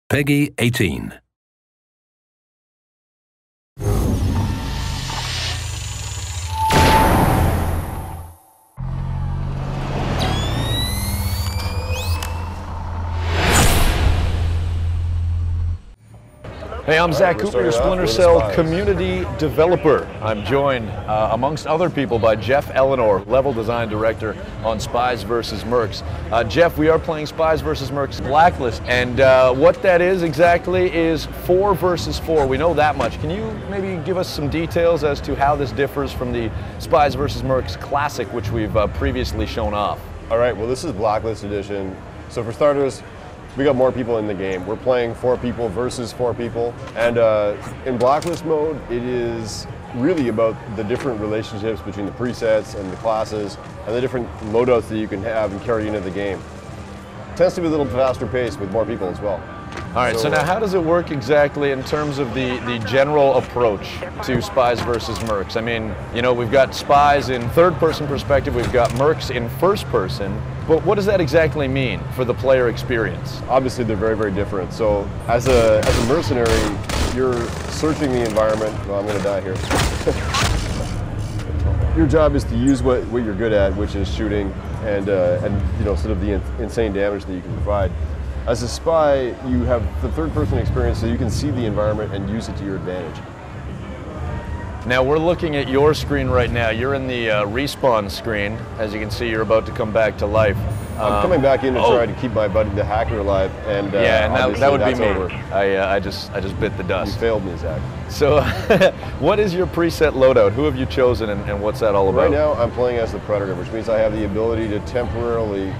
Peggy 18. Hey, I'm Zack Cooper, your Splinter Cell community developer. I'm joined, amongst other people, by Geoff Ellenor, level design director on Spies vs. Mercs. Geoff, we are playing Spies vs. Mercs Blacklist, and what that is exactly is 4 versus 4. We know that much. Can you maybe give us some details as to how this differs from the Spies vs. Mercs Classic, which we've previously shown off? All right, well, this is Blacklist Edition. So for starters, we got more people in the game. We're playing 4 people versus 4 people. And in Blacklist mode, it is really about the different relationships between the presets and the classes and the different loadouts that you can have and carry into the game. It tends to be a little faster paced with more people as well. All right, so now how does it work exactly in terms of the general approach to Spies versus Mercs? I mean, you know, we've got Spies in third-person perspective, we've got Mercs in first-person, but what does that exactly mean for the player experience? Obviously, they're very, very different. So as a mercenary, you're searching the environment. Well, I'm going to die here. Your job is to use what you're good at, which is shooting and you know, sort of the insane damage that you can provide. As a spy, you have the third-person experience, so you can see the environment and use it to your advantage. Now we're looking at your screen right now. You're in the respawn screen. As you can see, you're about to come back to life. I'm coming back in to try to keep my buddy, the hacker, alive, and yeah, and that would be me. Over. I just bit the dust. You failed me, Zach. So, what is your preset loadout? Who have you chosen, and what's that all about? Right now, I'm playing as the Predator, which means I have the ability to temporarily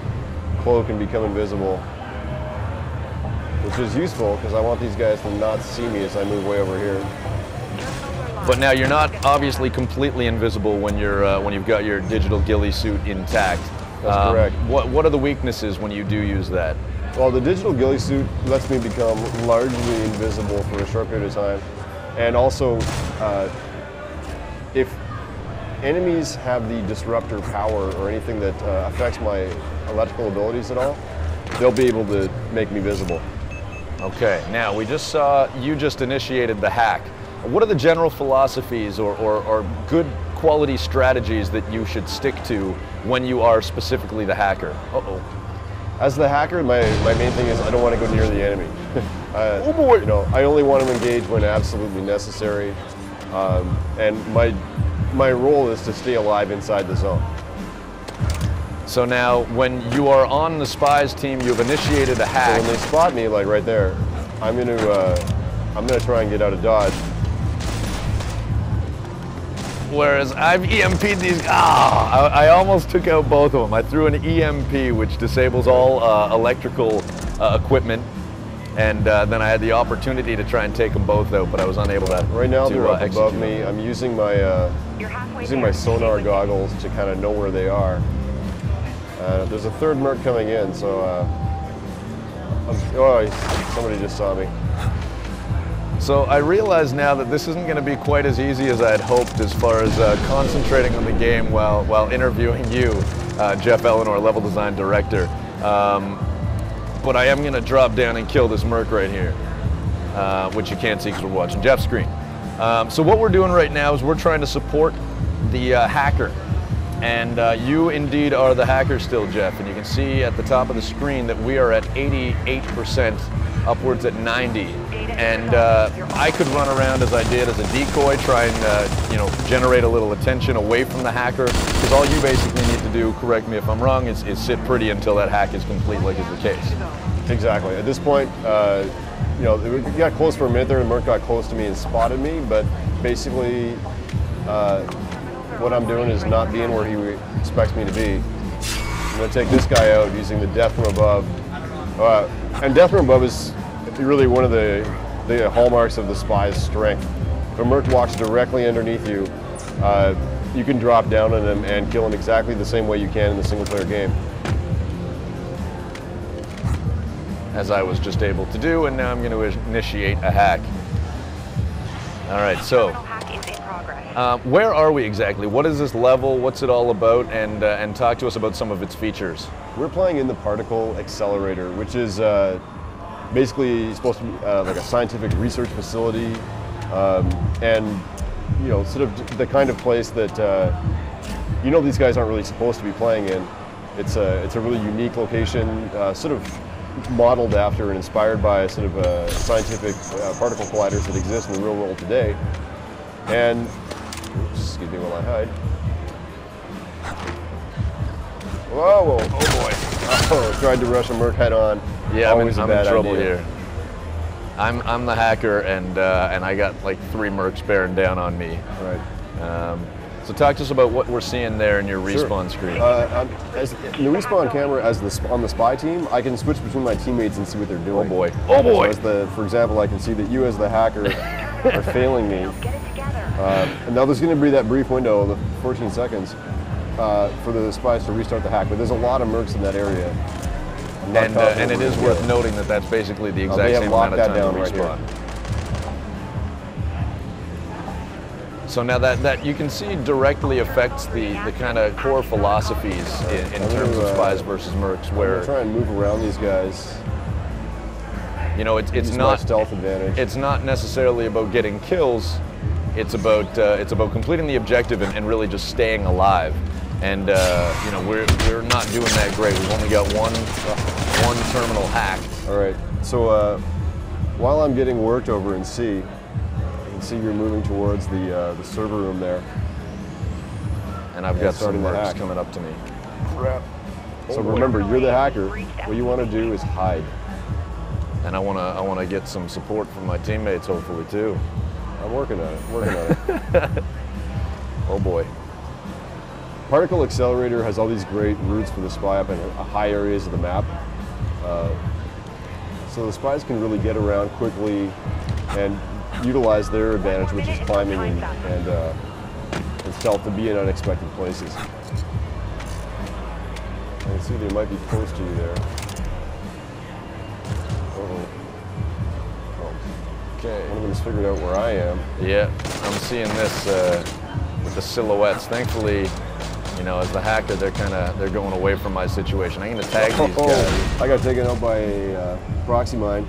cloak and become invisible, which is useful because I want these guys to not see me as I move way over here. But now you're not obviously completely invisible when you've got your digital ghillie suit intact. That's correct. What are the weaknesses when you do use that? Well, the digital ghillie suit lets me become largely invisible for a short period of time, and also if enemies have the disruptor power or anything that affects my electrical abilities at all, they'll be able to make me visible. Okay, now we just saw you just initiated the hack. What are the general philosophies or good quality strategies that you should stick to when you are specifically the hacker? Uh-oh. As the hacker, my main thing is I don't want to go near the enemy. Oh boy! You know, I only want to engage when absolutely necessary, and my role is to stay alive inside the zone. So now, when you are on the Spies team, you've initiated a hack. So when they spot me, like right there, I'm gonna try and get out of dodge. Whereas I've EMP'd these. I almost took out both of them. I threw an EMP, which disables all electrical equipment, and then I had the opportunity to try and take them both out, but I was unable to. Right now, they're up above them. me. I'm using my sonar goggles to kind of know where they are. There's a third Merc coming in, so somebody just saw me. So I realize now that this isn't going to be quite as easy as I had hoped as far as concentrating on the game while interviewing you, Geoff Ellenor, level design director. But I am going to drop down and kill this Merc right here, which you can't see because we're watching Geoff's screen. So what we're doing right now is we're trying to support the hacker. And you indeed are the hacker still, Geoff, and you can see at the top of the screen that we are at 88%, upwards at 90. And I could run around as I did as a decoy, try and you know, generate a little attention away from the hacker, because all you basically need to do, correct me if I'm wrong, is sit pretty until that hack is complete, like is the case. Exactly. At this point, you know, we got close for a minute there, and Merc got close to me and spotted me, but basically, what I'm doing is not being where he expects me to be. I'm going to take this guy out using the death from above. And death from above is really one of the hallmarks of the Spy's strength. If a Merc walks directly underneath you, you can drop down on him and kill him exactly the same way you can in the single-player game. As I was just able to do, and now I'm going to initiate a hack. All right, so where are we exactly? What is this level? What's it all about? And talk to us about some of its features. We're playing in the particle accelerator, which is basically supposed to be like a scientific research facility, and you know, sort of the kind of place that you know these guys aren't really supposed to be playing in. It's a really unique location, sort of modeled after and inspired by sort of scientific particle colliders that exist in the real world today. And excuse me while I hide. Whoa, whoa. Oh boy. Oh, tried to rush a Merc head on. Yeah, Always I'm a bad in trouble idea. here. I'm the hacker, and I got like 3 Mercs bearing down on me. Right. So talk to us about what we're seeing there in your respawn screen. As in the respawn camera, on the spy team, I can switch between my teammates and see what they're doing. Oh boy. Oh boy. So for example, I can see that you as the hacker are failing me. And now there's going to be that brief window, the 14 seconds, for the spies to restart the hack. But there's a lot of Mercs in that area. And it is worth noting that that's basically the exact same amount of time to respawn. So now that you can see directly affects the kind of core philosophies in terms of Spies versus Mercs, where I'm try and move around these guys. You know, it's not stealth advantage. It's not necessarily about getting kills. It's about completing the objective and really just staying alive. And you know, we're not doing that great. We've only got one terminal hacked. All right. So while I'm getting worked over in C, you can see you're moving towards the server room there. And I've got some Mercs coming up to me. Crap. So remember, you're the hacker. What you want to do is hide. And I want to get some support from my teammates, hopefully too. I'm working on it. Working on it. Oh boy. Particle Accelerator has all these great routes for the spy up in high areas of the map. So the spies can really get around quickly and utilize their advantage, which is climbing and stealth, to be in unexpected places. I can see they might be close to you there. Okay. One of them has figured out where I am. Yeah, I'm seeing this with the silhouettes. Thankfully, you know, as the hacker, they're going away from my situation. I'm going to tag these guys. I got taken out by a proxy mine.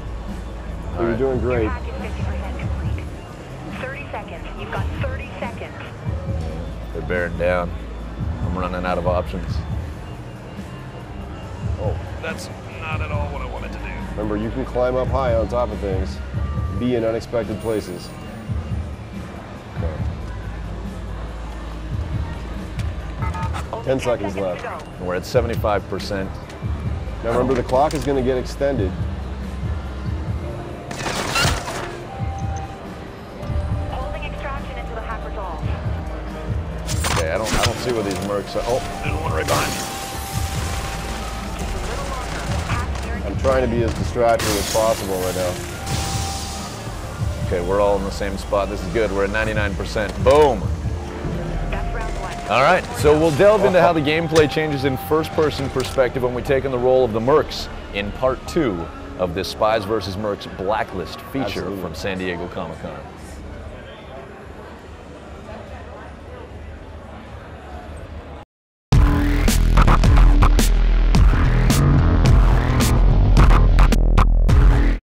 So you're doing great. 30 seconds. You've got 30 seconds. They're bearing down. I'm running out of options. Oh, that's not at all what I wanted to do. Remember, you can climb up high on top of things, be in unexpected places. Okay. 10 seconds left. And we're at 75%. Now remember, the clock is going to get extended. Holding extraction until the hack resolves. Okay, I don't see where these Mercs are. Oh, there's one right behind me. I'm trying to be as distracting as possible right now. Okay, we're all in the same spot. This is good. We're at 99%. Boom. All right, so we'll delve into how the gameplay changes in first-person perspective when we take on the role of the Mercs in part 2 of this Spies vs. Mercs Blacklist feature from San Diego Comic-Con.